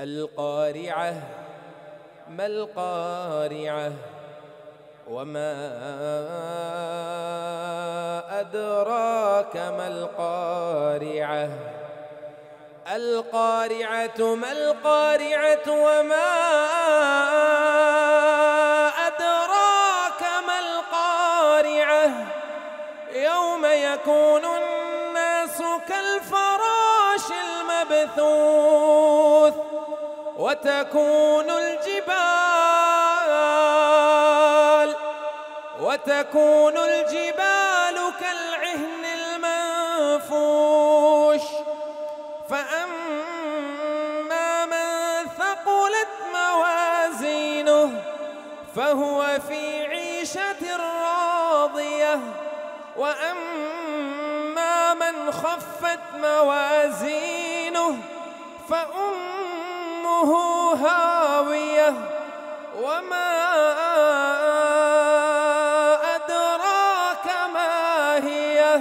القارعة ما القارعة وما أدراك ما القارعة القارعة ما القارعة وما أدراك ما القارعة يوم يكون الناس كالفراش المبثوث وتكون الجبال كالعهن المنفوش فأما من ثقلت موازينه فهو في عيشة راضية وأما من خفت موازينه فأمه هاوية وما أدراك ما هي